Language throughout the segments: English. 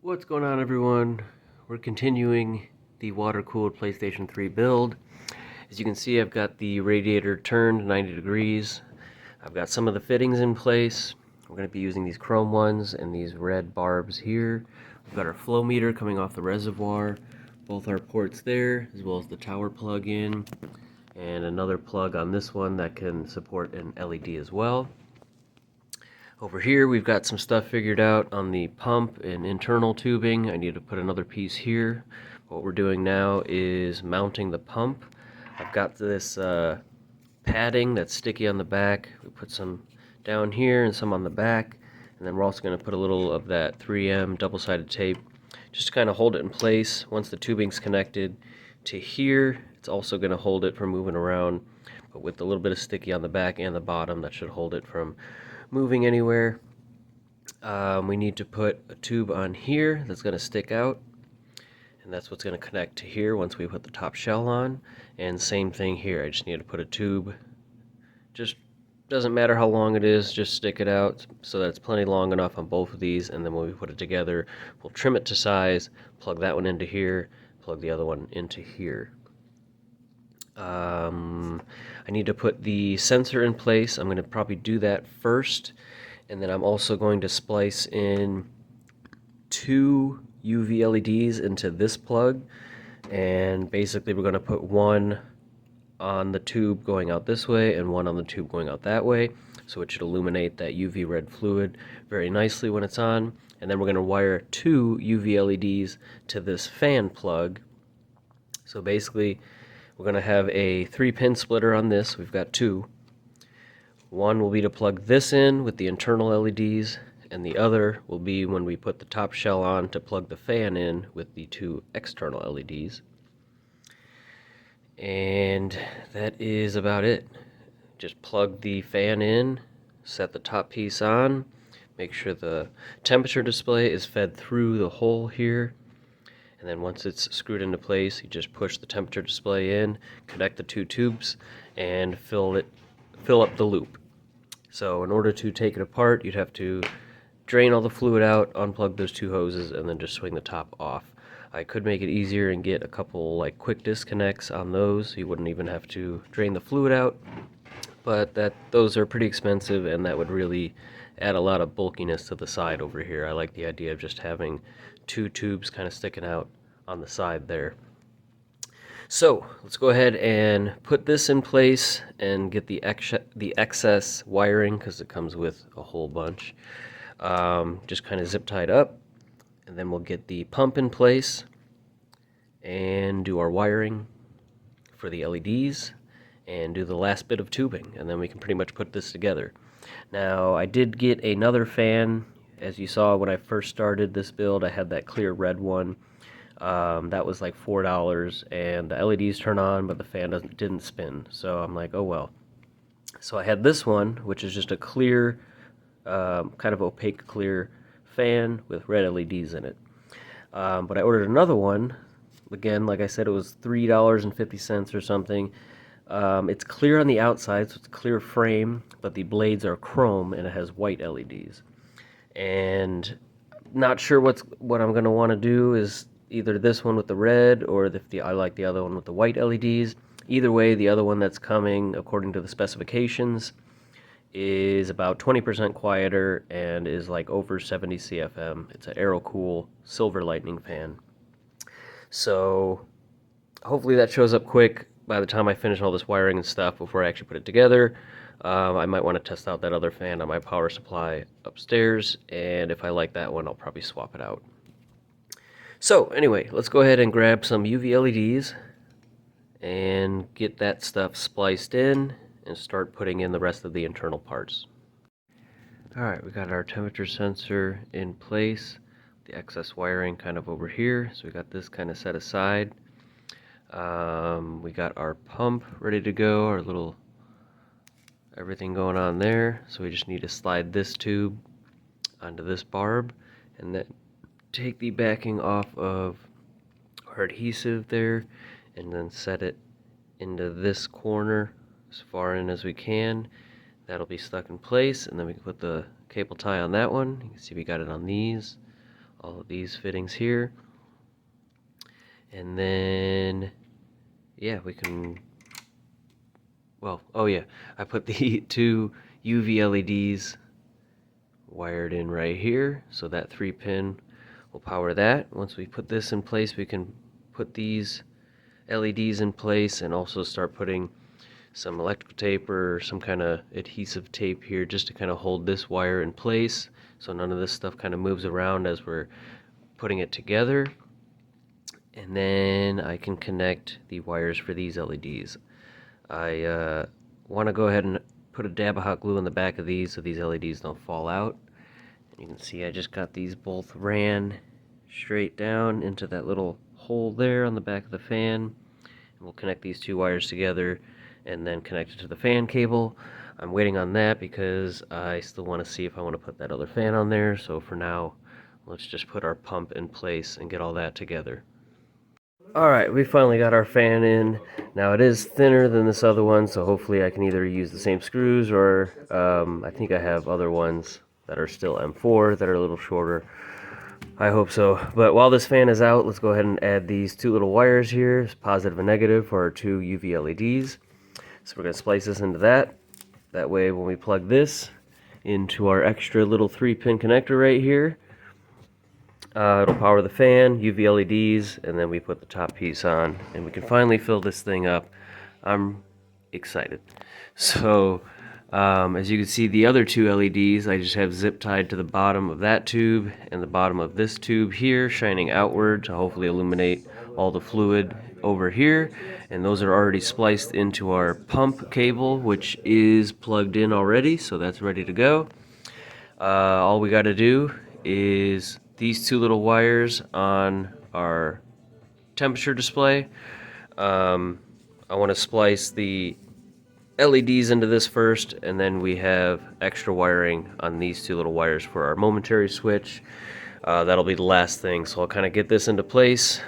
What's going on, everyone? We're continuing the water-cooled PlayStation 3 build. As you can see, I've got the radiator turned 90 degrees. I've got some of the fittings in place. We're going to be using these chrome ones and these red barbs here. We've got our flow meter coming off the reservoir, both our ports there, as well as the tower plug-in, and another plug on this one that can support an LED as well. Over here we've got some stuff figured out on the pump and internal tubing. I need to put another piece here. What we're doing now is mounting the pump. I've got this padding that's sticky on the back. We put some down here and some on the back, and then we're also going to put a little of that 3M double-sided tape just to kind of hold it in place. Once the tubing's connected to here, it's also going to hold it from moving around, but with a little bit of sticky on the back and the bottom, that should hold it from moving anywhere. We need to put a tube on here that's going to stick out, and that's what's going to connect to here once we put the top shell on. And same thing here, I just need to put a tube, just doesn't matter how long it is, just stick it out so that it's plenty long enough on both of these, and then when we put it together, we'll trim it to size, plug that one into here, plug the other one into here. I need to put the sensor in place. I'm going to probably do that first, and then I'm also going to splice in 2 UV LEDs into this plug, and basically we're going to put one on the tube going out this way and one on the tube going out that way, so it should illuminate that UV red fluid very nicely when it's on. And then we're going to wire 2 UV LEDs to this fan plug. So basically we're going to have a 3-pin splitter on this. We've got 2. One will be to plug this in with the internal LEDs, and the other will be when we put the top shell on to plug the fan in with the 2 external LEDs. And that is about it. Just plug the fan in, set the top piece on, make sure the temperature display is fed through the hole here. And then once it's screwed into place, you just push the temperature display in, connect the 2 tubes, and fill up the loop. So in order to take it apart, you'd have to drain all the fluid out, unplug those 2 hoses, and then just swing the top off. I could make it easier and get a couple like quick disconnects on those, so you wouldn't even have to drain the fluid out. But those are pretty expensive, and that would really add a lot of bulkiness to the side over here. I like the idea of just having 2 tubes kind of sticking out on the side there. So let's go ahead and put this in place and get the excess wiring, because it comes with a whole bunch, just kind of zip tied up. And then we'll get the pump in place and do our wiring for the LEDs and do the last bit of tubing, and then we can pretty much put this together. Now, I did get another fan. As you saw when I first started this build, I had that clear red one. That was like $4, and the LEDs turn on, but the fan didn't spin. So I'm like, oh well. So I had this one, which is just a clear, kind of opaque clear fan with red LEDs in it. But I ordered another one. Again, like I said, it was $3.50 or something. It's clear on the outside, so it's a clear frame, but the blades are chrome and it has white LEDs. And not sure what I'm going to want to do is either this one with the red, or I like the other one with the white LEDs. Either way, the other one that's coming, according to the specifications, is about 20% quieter and is like over 70 CFM. It's an AeroCool Silver Lightning fan. So hopefully that shows up quick by the time I finish all this wiring and stuff before I actually put it together. I might want to test out that other fan on my power supply upstairs, and if I like that one, I'll probably swap it out. So anyway, let's go ahead and grab some UV LEDs and get that stuff spliced in and start putting in the rest of the internal parts. Alright, we got our temperature sensor in place, the excess wiring kind of over here, so we got this kind of set aside. We got our pump ready to go, our little everything going on there, so we just need to slide this tube onto this barb and then take the backing off of our adhesive there and then set it into this corner as far in as we can. That'll be stuck in place, and then we can put the cable tie on that one. You can see we got it on these all of these fittings here. And then, yeah, we can, well, oh yeah, I put the 2 UV LEDs wired in right here, so that 3-pin will power that. Once we put this in place, we can put these LEDs in place and also start putting some electrical tape or some kind of adhesive tape here just to kind of hold this wire in place so none of this stuff kind of moves around as we're putting it together. And then I can connect the wires for these LEDs. I want to go ahead and put a dab of hot glue in the back of these so these LEDs don't fall out. And you can see I just got these both ran straight down into that little hole there on the back of the fan. And we'll connect these 2 wires together and then connect it to the fan cable. I'm waiting on that because I still want to see if I want to put that other fan on there. So for now, let's just put our pump in place and get all that together. Alright, we finally got our fan in. Now it is thinner than this other one, so hopefully I can either use the same screws or I think I have other ones that are still M4 that are a little shorter. I hope so. But while this fan is out, let's go ahead and add these 2 little wires here, positive and negative for our 2 UV LEDs. So we're going to splice this into that. That way when we plug this into our extra little 3-pin connector right here, it'll power the fan, UV LEDs, and then we put the top piece on, and we can finally fill this thing up. I'm excited. So, as you can see, the other 2 LEDs, I just have zip tied to the bottom of that tube and the bottom of this tube here, shining outward to hopefully illuminate all the fluid over here. And those are already spliced into our pump cable, which is plugged in already, so that's ready to go. All we got to do is these 2 little wires on our temperature display. I want to splice the LEDs into this first, and then we have extra wiring on these 2 little wires for our momentary switch. That'll be the last thing, so I'll kind of get this into place,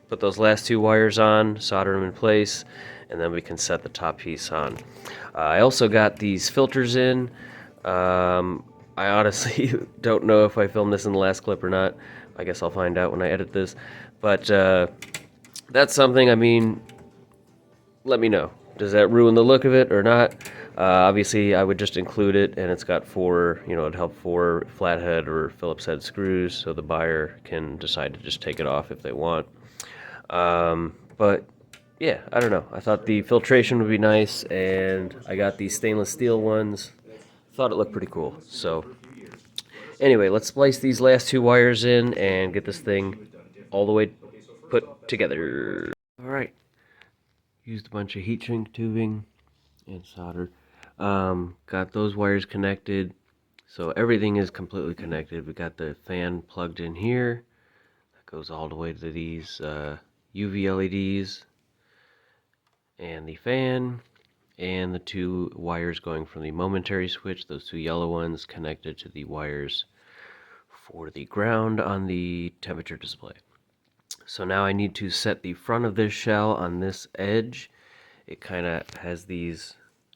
put those last 2 wires on, solder them in place, and then we can set the top piece on. I also got these filters in. I honestly don't know if I filmed this in the last clip or not. I guess I'll find out when I edit this. But that's something, I mean, let me know. Does that ruin the look of it or not? Obviously, I would just include it, and it's got 4, it'd help 4 flathead or Phillips head screws, so the buyer can decide to just take it off if they want. But yeah, I don't know. I thought the filtration would be nice, and I got these stainless steel ones. Thought it looked pretty cool. So anyway, let's splice these last 2 wires in and get this thing all the way put together. Alright, used a bunch of heat shrink tubing and solder. Got those wires connected, so everything is completely connected. We got the fan plugged in here. That goes all the way to these UV LEDs and the fan, and the 2 wires going from the momentary switch, those 2 yellow ones, connected to the wires for the ground on the temperature display. So now I need to set the front of this shell on this edge. It kind of has these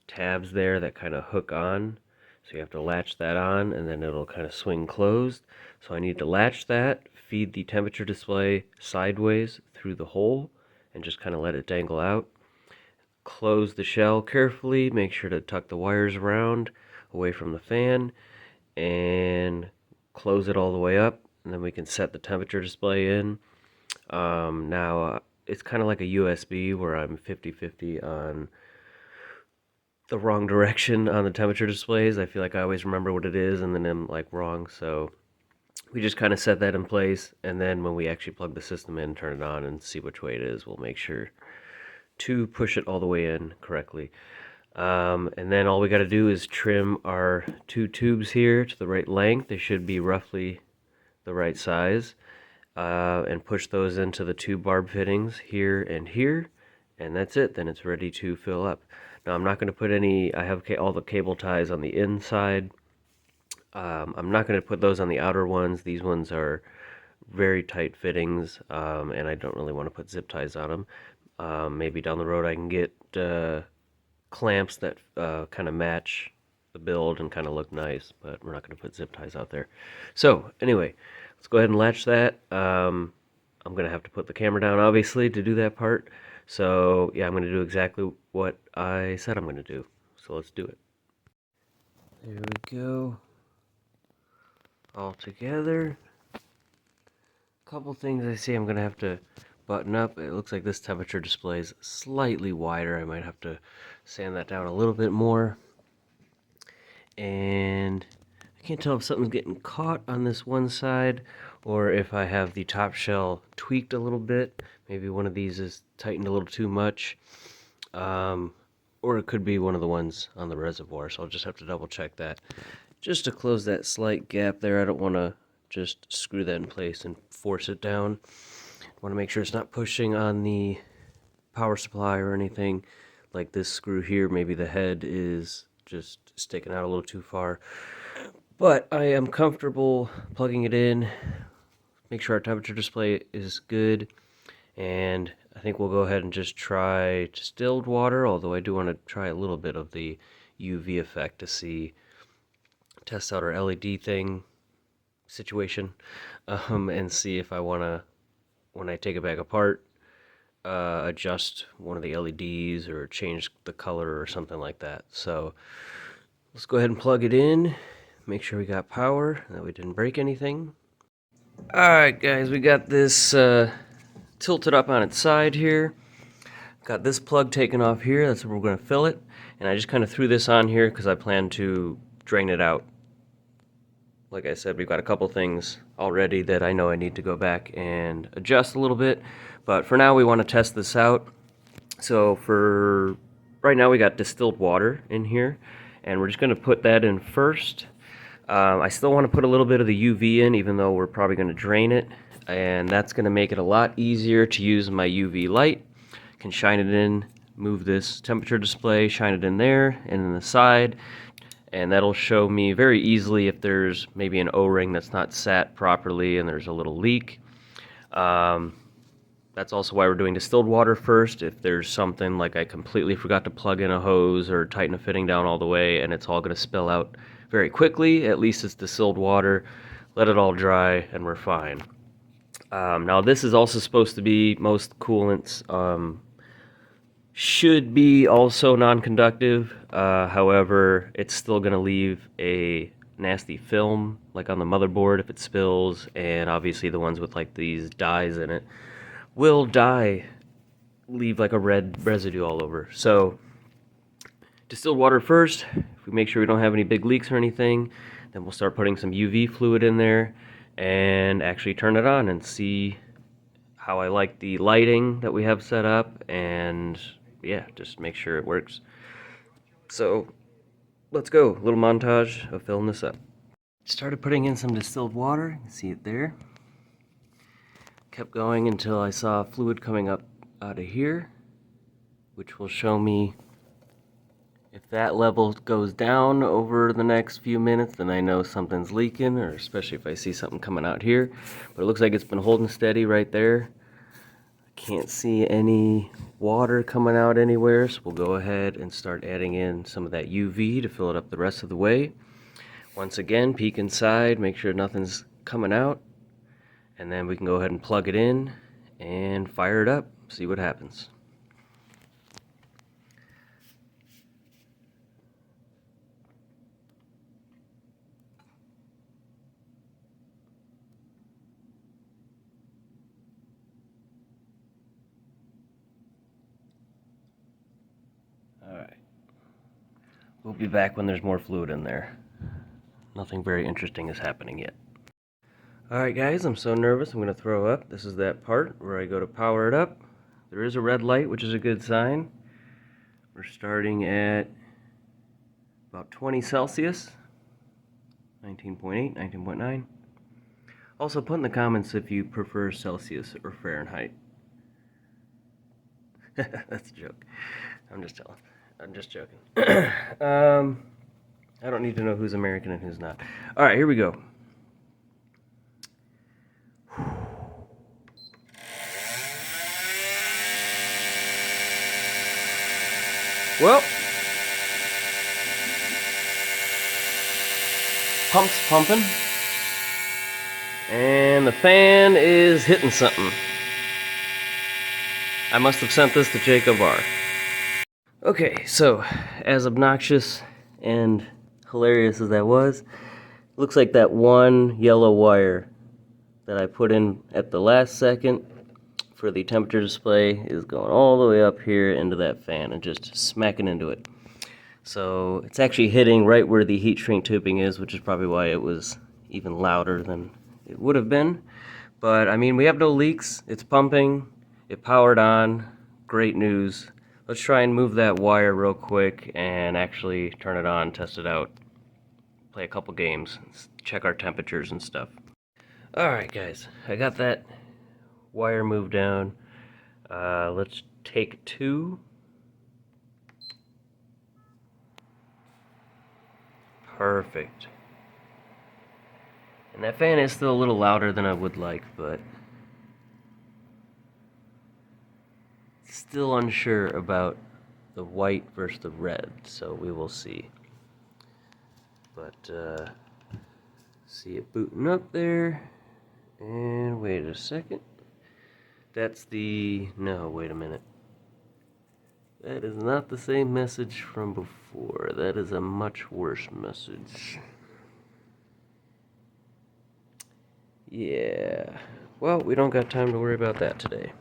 tabs there that kind of hook on, so you have to latch that on and then it'll kind of swing closed. So I need to latch that, feed the temperature display sideways through the hole, and just kind of let it dangle out. Close the shell carefully, make sure to tuck the wires around away from the fan, and close it all the way up, and then we can set the temperature display in. Now it's kind of like a USB where I'm 50-50 on the wrong direction on the temperature displays. I feel like I always remember what it is and then I'm like wrong, so we just kind of set that in place, and then when we actually plug the system in, turn it on and see which way it is, we'll make sure to push it all the way in correctly. And then all we got to do is trim our 2 tubes here to the right length. They should be roughly the right size, and push those into the 2 barb fittings here and here, and that's it. Then it's ready to fill up. Now I'm not going to put any, I have all the cable ties on the inside. I'm not going to put those on the outer ones. These ones are very tight fittings, and I don't really want to put zip ties on them. Maybe down the road I can get clamps that kind of match the build and kind of look nice, but we're not going to put zip ties out there. So anyway, let's go ahead and latch that. I'm going to have to put the camera down, obviously, to do that part. So, yeah, I'm going to do exactly what I said I'm going to do. So let's do it. There we go. All together. Couple things I see I'm going to have to button up. It looks like this temperature display is slightly wider. I might have to sand that down a little bit more. And I can't tell if something's getting caught on this one side or if I have the top shell tweaked a little bit. Maybe one of these is tightened a little too much. Or it could be one of the ones on the reservoir, so I'll just have to double check that. Just to close that slight gap there, I don't want to just screw that in place and force it down. I want to make sure it's not pushing on the power supply or anything. Like this screw here, maybe the head is just sticking out a little too far. But I am comfortable plugging it in, make sure our temperature display is good, and I think we'll go ahead and just try distilled water, although I do want to try a little bit of the UV effect to test out our LED thing situation, and see if I want to, when I take it back apart, adjust one of the LEDs or change the color or something like that. So let's go ahead and plug it in, make sure we got power, that we didn't break anything. Alright guys, we got this tilted up on its side here. Got this plug taken off here, that's where we're going to fill it. And I just kind of threw this on here because I plan to drain it out. Like I said, we've got a couple things already that I know I need to go back and adjust a little bit. But for now, we want to test this out. So for right now, we got distilled water in here. And we're just going to put that in first. I still want to put a little bit of the UV in, even though we're probably going to drain it. And that's going to make it a lot easier to use my UV light. Can shine it in, move this temperature display, shine it in there and in the side, and that'll show me very easily if there's maybe an O-ring that's not sat properly and there's a little leak. That's also why we're doing distilled water first. If there's something like I completely forgot to plug in a hose or tighten a fitting down all the way and it's all going to spill out very quickly, at least it's distilled water. Let it all dry and we're fine. Now this is also supposed to be, most coolants should be also non-conductive. However, it's still going to leave a nasty film like on the motherboard if it spills, and obviously the ones with like these dyes in it will leave like a red residue all over. So distilled water first. If we make sure we don't have any big leaks or anything, then we'll start putting some UV fluid in there and actually turn it on and see how I like the lighting that we have set up, and yeah, just make sure it works. So let's go. A little montage of filling this up. Started putting in some distilled water. You can see it there. Kept going until I saw fluid coming up out of here, which will show me if that level goes down over the next few minutes, then I know something's leaking, or especially if I see something coming out here. But it looks like it's been holding steady right there. Can't see any water coming out anywhere, so we'll go ahead and start adding in some of that UV to fill it up the rest of the way. Once again, peek inside, make sure nothing's coming out, and then we can go ahead and plug it in and fire it up, see what happens. Alright, we'll be back when there's more fluid in there. Nothing very interesting is happening yet. Alright guys, I'm so nervous I'm going to throw up. This is that part where I go to power it up. There is a red light, which is a good sign. We're starting at about 20 Celsius, 19.8, 19.9. Also put in the comments if you prefer Celsius or Fahrenheit. That's a joke. I'm just joking. I don't need to know who's American and who's not. Alright, here we go. Well, pump's pumping. And the fan is hitting something. I must have sent this to Jacob R. Okay, so as obnoxious and hilarious as that was, looks like that one yellow wire that I put in at the last second for the temperature display is going all the way up here into that fan and just smacking into it. So it's actually hitting right where the heat shrink tubing is, which is probably why it was even louder than it would have been. But I mean, we have no leaks. It's pumping. It powered on. Great news. Let's try and move that wire real quick and actually turn it on, test it out, play a couple games, check our temperatures and stuff. Alright guys, I got that wire moved down. Let's take 2. Perfect. And that fan is still a little louder than I would like, but still unsure about the white versus the red, so we will see. But see it booting up there. And wait a second. That's the... no, wait a minute. That is not the same message from before. That is a much worse message. Yeah. Well, we don't got time to worry about that today.